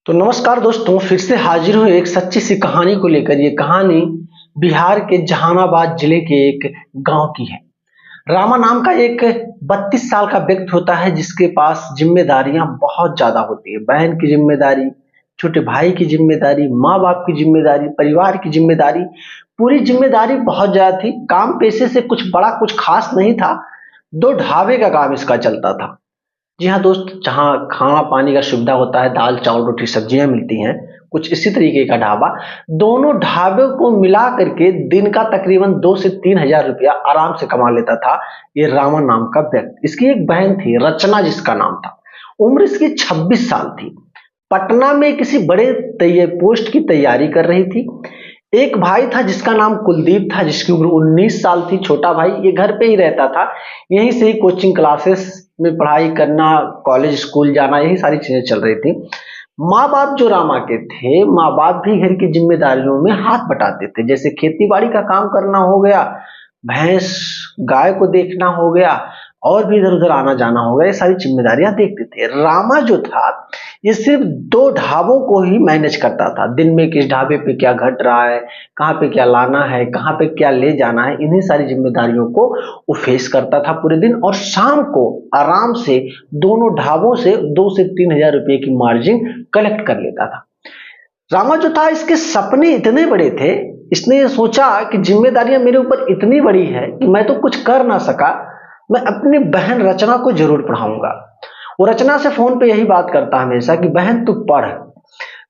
तो नमस्कार दोस्तों, फिर से हाजिर हूँ एक सच्ची सी कहानी को लेकर। ये कहानी बिहार के जहानाबाद जिले के एक गांव की है। रामा नाम का एक 32 साल का व्यक्ति होता है जिसके पास जिम्मेदारियां बहुत ज्यादा होती है। बहन की जिम्मेदारी, छोटे भाई की जिम्मेदारी, माँ बाप की जिम्मेदारी, परिवार की जिम्मेदारी, पूरी जिम्मेदारी बहुत ज्यादा थी। काम पेशे से कुछ बड़ा कुछ खास नहीं था। दो ढाबे का काम इसका चलता था। जी हाँ दोस्त, जहाँ खाना पानी का सुविधा होता है, दाल चावल रोटी सब्जियां मिलती हैं, कुछ इसी तरीके का ढाबा। दोनों ढाबे को मिला करके दिन का तकरीबन 2 से 3 हजार रुपया आराम से कमा लेता था ये रामा नाम का व्यक्ति। इसकी एक बहन थी, रचना जिसका नाम था। उम्र इसकी 26 साल थी। पटना में किसी बड़े पोस्ट की तैयारी कर रही थी। एक भाई था जिसका नाम कुलदीप था, जिसकी उम्र 19 साल थी। छोटा भाई ये घर पे ही रहता था, यहीं से ही कोचिंग क्लासेस में पढ़ाई करना, कॉलेज स्कूल जाना, यही सारी चीजें चल रही थी। माँ बाप जो रामा के थे, माँ बाप भी घर की जिम्मेदारियों में हाथ बटाते थे, जैसे खेती बाड़ी का काम करना हो गया, भैंस गाय को देखना हो गया, और भी इधर उधर आना जाना हो गया, ये सारी जिम्मेदारियां देखते थे। रामा जो था ये सिर्फ दो ढाबों को ही मैनेज करता था। दिन में किस ढाबे पे क्या घट रहा है, कहाँ पे क्या लाना है, कहाँ पे क्या ले जाना है, इन्हीं सारी जिम्मेदारियों को वो फेस करता था पूरे दिन। और शाम को आराम से दोनों ढाबों से 2 से 3 हजार रुपए की मार्जिन कलेक्ट कर लेता था। रामा जो था, इसके सपने इतने बड़े थे, इसने ये सोचा कि जिम्मेदारियां मेरे ऊपर इतनी बड़ी है कि मैं तो कुछ कर ना सका, मैं अपनी बहन रचना को जरूर पढ़ाऊंगा। वो रचना से फोन पे यही बात करता हमेशा कि बहन तू पढ़,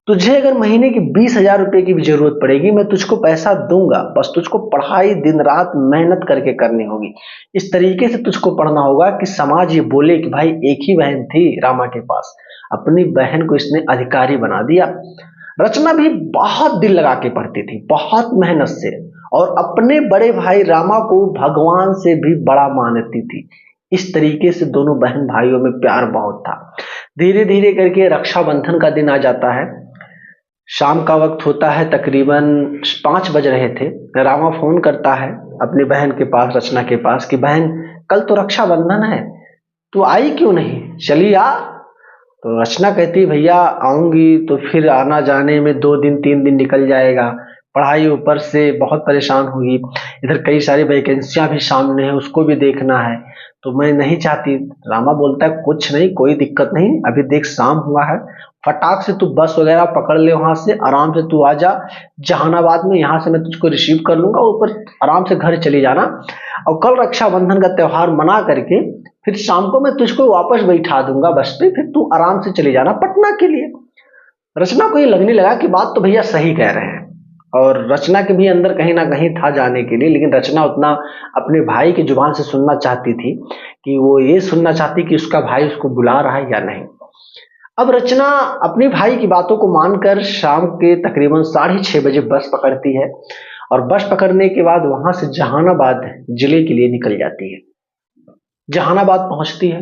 तुझे अगर महीने की 20 हजार रुपए की भी जरूरत पड़ेगी मैं तुझको पैसा दूंगा, बस तुझको पढ़ाई दिन रात मेहनत करके करनी होगी। इस तरीके से तुझको पढ़ना होगा कि समाज ये बोले कि भाई एक ही बहन थी रामा के पास, अपनी बहन को इसने अधिकारी बना दिया। रचना भी बहुत दिल लगा के पढ़ती थी, बहुत मेहनत से, और अपने बड़े भाई रामा को भगवान से भी बड़ा मानती थी। इस तरीके से दोनों बहन भाइयों में प्यार बहुत था। धीरे धीरे करके रक्षाबंधन का दिन आ जाता है। शाम का वक्त होता है, तकरीबन 5 बज रहे थे। रामा फोन करता है अपनी बहन के पास, रचना के पास, कि बहन कल तो रक्षाबंधन है, तू आई क्यों नहीं, चली आ। तो रचना कहती भैया आऊंगी तो फिर आना जाने में 2 दिन 3 दिन निकल जाएगा, पढ़ाई ऊपर से बहुत परेशान हुई, इधर कई सारी वैकेंसियां भी सामने है, उसको भी देखना है, तो मैं नहीं चाहती। रामा बोलता है कुछ नहीं, कोई दिक्कत नहीं, अभी देख शाम हुआ है, फटाक से तू बस वगैरह पकड़ ले, वहां से आराम से तू आ जा जहानाबाद में, यहाँ से मैं तुझको रिसीव कर लूंगा, ऊपर आराम से घर चली जाना, और कल रक्षाबंधन का त्योहार मना करके फिर शाम को मैं तुझको वापस बैठा दूंगा बस पे, फिर तू आराम से चली जाना पटना के लिए। रचना को ये लगने लगा कि बात तो भैया सही कह रहे हैं, और रचना के भी अंदर कहीं ना कहीं था जाने के लिए, लेकिन रचना उतना अपने भाई की जुबान से सुनना चाहती थी, कि वो ये सुनना चाहती कि उसका भाई उसको बुला रहा है या नहीं। अब रचना अपने भाई की बातों को मानकर शाम के तकरीबन 6:30 बजे बस पकड़ती है, और बस पकड़ने के बाद वहां से जहानाबाद जिले के लिए निकल जाती है। जहानाबाद पहुंचती है।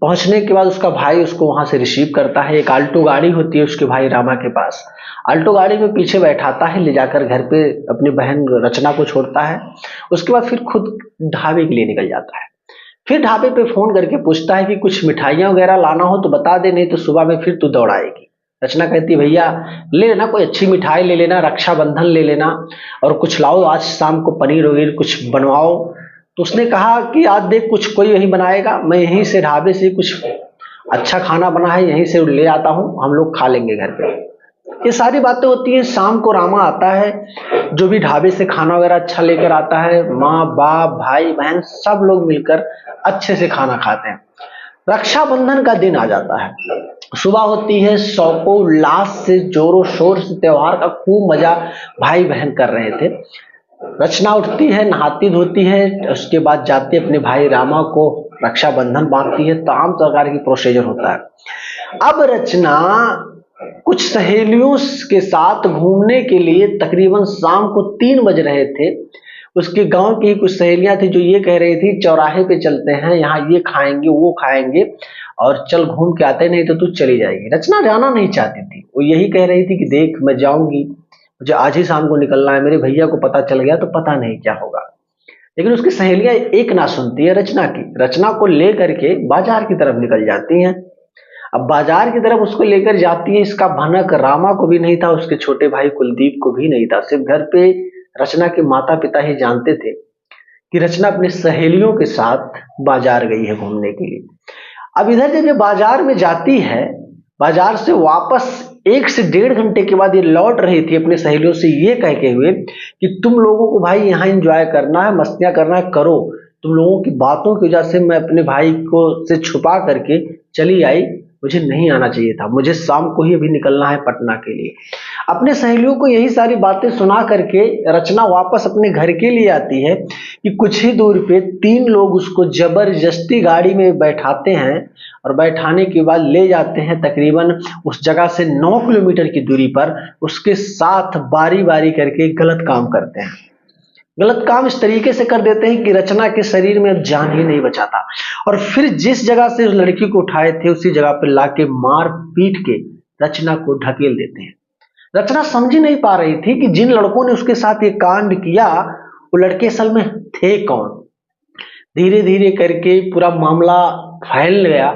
पहुंचने के बाद उसका भाई उसको वहां से रिसीव करता है। एक आल्टो गाड़ी होती है उसके भाई रामा के पास, आल्टो गाड़ी में पीछे बैठाता है, ले जाकर घर पे अपनी बहन रचना को छोड़ता है। उसके बाद फिर खुद ढाबे के लिए निकल जाता है। फिर ढाबे पे फोन करके पूछता है कि कुछ मिठाइयां वगैरह लाना हो तो बता दे, नहीं तो सुबह में फिर तू दौड़ आएगी। रचना कहती भैया ले लेना, कोई अच्छी मिठाई ले लेना, रक्षाबंधन ले लेना, और कुछ लाओ, आज शाम को पनीर वगैरह कुछ बनवाओ। तो उसने कहा कि आज देख कुछ कोई नहीं बनाएगा, मैं यहीं से ढाबे से कुछ अच्छा खाना बना है यहीं से ले आता हूँ, हम लोग खा लेंगे घर पे। ये सारी बातें होती हैं। शाम को रामा आता है, जो भी ढाबे से खाना वगैरह अच्छा लेकर आता है, माँ बाप भाई बहन सब लोग मिलकर अच्छे से खाना खाते हैं। रक्षाबंधन का दिन आ जाता है, सुबह होती है, सौकों उल्लास से जोरों शोर से त्योहार का खूब मजा भाई बहन कर रहे थे। रचना उठती है, नहाती धोती है, उसके बाद जाती है अपने भाई रामा को रक्षाबंधन बांधती है, तमाम प्रकार की प्रोसीजर होता है। अब रचना कुछ सहेलियों के साथ घूमने के लिए, तकरीबन शाम को 3 बज रहे थे, उसके गांव की कुछ सहेलियां थी जो ये कह रही थी चौराहे पे चलते हैं, यहाँ ये खाएंगे वो खाएंगे, और चल घूम के आते, नहीं तो तू चली जाएगी। रचना जाना नहीं चाहती थी, वो यही कह रही थी कि देख मैं जाऊंगी, मुझे आज ही शाम को निकलना है, मेरे भैया को पता चल गया तो पता नहीं क्या होगा। लेकिन उसकी सहेलियां एक ना सुनती है रचना की, रचना को ले करके बाजार की तरफ निकल जाती हैं। अब बाजार की तरफ उसको लेकर जाती है, इसका भनक रामा को भी नहीं था, उसके छोटे भाई कुलदीप को भी नहीं था। सिर्फ घर पे रचना के माता पिता ही जानते थे कि रचना अपने सहेलियों के साथ बाजार गई है घूमने के लिए। अब इधर जब ये बाजार में जाती है, बाजार से वापस 1 से 1.5 घंटे के बाद ये लौट रही थी अपने सहेलियों से ये कह के हुए कि तुम लोगों को भाई यहाँ एंजॉय करना है, मस्तियां करना है, करो। तुम लोगों की बातों की वजह से मैं अपने भाई को से छुपा करके चली आई, मुझे नहीं आना चाहिए था, मुझे शाम को ही अभी निकलना है पटना के लिए। अपने सहेलियों को यही सारी बातें सुना करके रचना वापस अपने घर के लिए आती है कि कुछ ही दूर पे 3 लोग उसको जबरदस्ती गाड़ी में बैठाते हैं और बैठाने के बाद ले जाते हैं तकरीबन उस जगह से 9 किलोमीटर की दूरी पर। उसके साथ बारी बारी करके गलत काम करते हैं। गलत काम इस तरीके से कर देते हैं कि रचना के शरीर में अब जान ही नहीं बचाता, और फिर जिस जगह से उस लड़की को उठाए थे उसी जगह पर लाके मार पीट के रचना को ढकेल देते हैं। रचना समझ नहीं पा रही थी कि जिन लड़कों ने उसके साथ ये कांड किया वो लड़के असल में थे कौन। धीरे धीरे करके पूरा मामला फैल गया।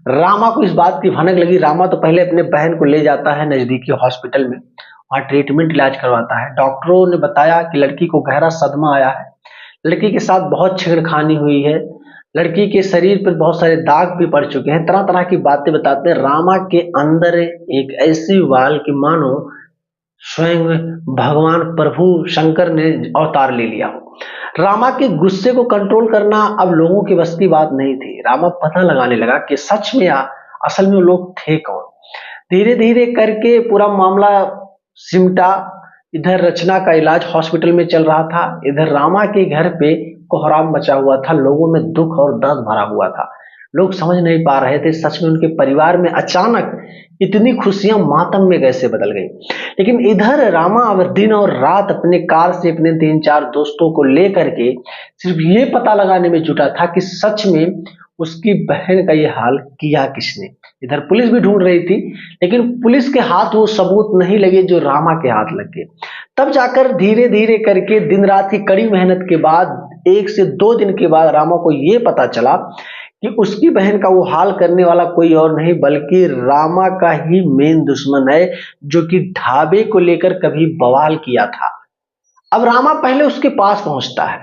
रामा को इस बात की भनक लगी। रामा तो पहले अपने बहन को ले जाता है नजदीकी हॉस्पिटल में, वहाँ ट्रीटमेंट इलाज करवाता है। डॉक्टरों ने बताया कि लड़की को गहरा सदमा आया है, लड़की के साथ बहुत छेड़खानी हुई है, लड़की के शरीर पर बहुत सारे दाग भी पड़ चुके हैं, तरह तरह की बातें बताते हैं। रामा के अंदर एक ऐसी वाल की मानो स्वयं भगवान प्रभु शंकर ने अवतार ले लिया हो। रामा के गुस्से को कंट्रोल करना अब लोगों की बस की बात नहीं थी। रामा पता लगाने लगा कि सच में असल में वो लोग थे कौन। धीरे धीरे करके पूरा मामला सिमटा। इधर रचना का इलाज हॉस्पिटल में चल रहा था, इधर रामा के घर पे कोहराम मचा हुआ था, लोगों में दुख और दर्द भरा हुआ था। लोग समझ नहीं पा रहे थे सच में उनके परिवार में अचानक इतनी खुशियां मातम में कैसे बदल गई। लेकिन इधर रामा अब दिन और रात अपने कार से अपने 3-4 दोस्तों को लेकर के सिर्फ ये पता लगाने में जुटा था कि सच में उसकी बहन का ये हाल किया किसने। इधर पुलिस भी ढूंढ रही थी, लेकिन पुलिस के हाथ वो सबूत नहीं लगे जो रामा के हाथ लग गए। तब जाकर धीरे धीरे करके दिन रात की कड़ी मेहनत के बाद 1 से 2 दिन के बाद रामा को ये पता चला कि उसकी बहन का वो हाल करने वाला कोई और नहीं बल्कि रामा का ही मेन दुश्मन है, जो कि ढाबे को लेकर कभी बवाल किया था। अब रामा पहले उसके पास पहुंचता है,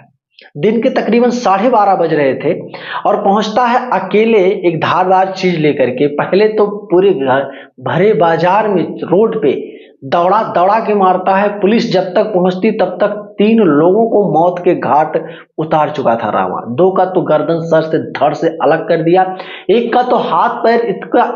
दिन के तकरीबन 12:30 बज रहे थे, और पहुंचता है अकेले एक धारदार चीज लेकर के। पहले तो पूरे भरे बाजार में रोड पे दौड़ा दौड़ा के मारता है। पुलिस जब तक पहुंचती तब तक 3 लोगों को मौत के घाट उतार चुका था रामा। 2 का तो गर्दन सर से धड़ से अलग कर दिया, 1 का तो हाथ पैर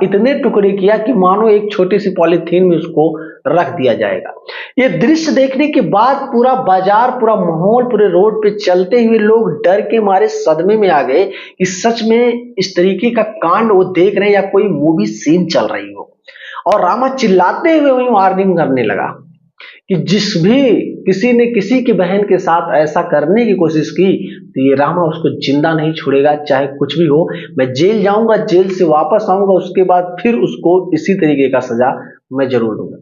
इतने टुकड़े किया कि मानो एक छोटी सी पॉलीथीन में उसको रख दिया जाएगा। ये दृश्य देखने के बाद पूरा बाजार, पूरा माहौल, पूरे रोड पे चलते हुए लोग डर के मारे सदमे में आ गए कि सच में इस तरीके का कांड वो देख रहे हैं या कोई मूवी सीन चल रही हो। और रामा चिल्लाते हुए वही वार्निंग करने लगा कि किसी ने किसी की बहन के साथ ऐसा करने की कोशिश की तो ये रामा उसको जिंदा नहीं छोड़ेगा, चाहे कुछ भी हो। मैं जेल जाऊंगा, जेल से वापस आऊंगा, उसके बाद फिर उसको इसी तरीके का सजा मैं जरूर दूंगा।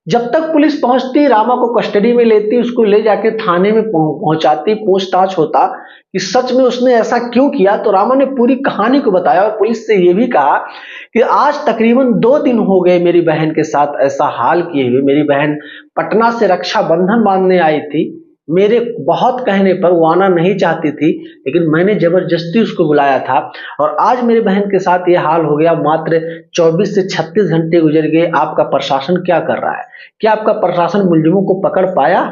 जब तक पुलिस पहुंचती, रामा को कस्टडी में लेती, उसको ले जाके थाने में पहुंचाती, पूछताछ होता कि सच में उसने ऐसा क्यों किया। तो रामा ने पूरी कहानी को बताया और पुलिस से यह भी कहा कि आज तकरीबन 2 दिन हो गए मेरी बहन के साथ ऐसा हाल किए हुए। मेरी बहन पटना से रक्षाबंधन बांधने आई थी, मेरे बहुत कहने पर वो आना नहीं चाहती थी, लेकिन मैंने जबरदस्ती उसको बुलाया था और आज मेरी बहन के साथ ये हाल हो गया। मात्र 24 से 36 घंटे गुजर गए, आपका प्रशासन क्या कर रहा है? क्या आपका प्रशासन मुलजिमों को पकड़ पाया?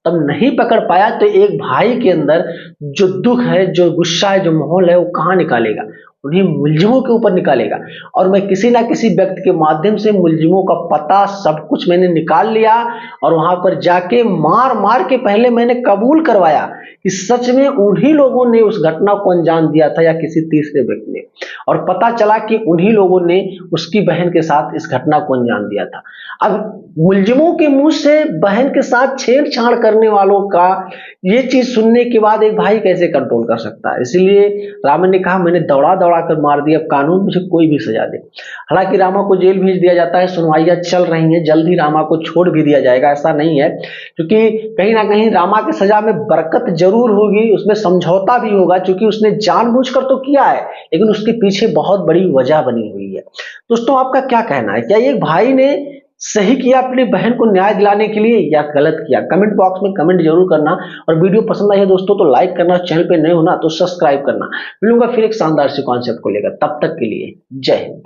तब नहीं पकड़ पाया तो एक भाई के अंदर जो दुख है, जो गुस्सा है, जो माहौल है, वो कहाँ निकालेगा? उन्हीं मुलजिमों के ऊपर निकालेगा। और मैं किसी ना किसी व्यक्ति के माध्यम से मुलजिमों का पता सब कुछ मैंने निकाल लिया और वहां पर जाके मार मार के पहले मैंने कबूल करवाया कि सच में उन्हीं लोगों ने उस घटना को अंजाम दिया था या किसी तीसरे व्यक्ति ने। और पता चला कि उन्हीं लोगों ने उसकी बहन के साथ इस घटना को अंजाम दिया था। अब मुलजिमों के मुंह से बहन के साथ छेड़छाड़ करने वालों का ये चीज सुनने के बाद एक भाई कैसे कंट्रोल कर सकता है। इसीलिए रावण ने कहा मैंने दौड़ा दौड़ा कर मार दिया, अब कानून मुझे कोई भी सजा दे। हालांकि रामा को जेल भेज दिया जाता है, सुनवाइयां चल रही हैं, जल्द ही रामा को छोड़ भी दिया जाएगा, ऐसा नहीं है, क्योंकि कहीं ना कहीं रामा की सजा में बरकत जरूर होगी, उसमें समझौता भी होगा, क्योंकि उसने जानबूझकर तो किया है लेकिन उसके पीछे बहुत बड़ी वजह बनी हुई है। दोस्तों आपका क्या कहना है, क्या एक भाई ने सही किया अपनी बहन को न्याय दिलाने के लिए या गलत किया? कमेंट बॉक्स में कमेंट जरूर करना, और वीडियो पसंद आई है दोस्तों तो लाइक करना, चैनल पे नए होना तो सब्सक्राइब करना। मिलूंगा फिर एक शानदार से कॉन्सेप्ट को लेकर, तब तक के लिए जय हिंद।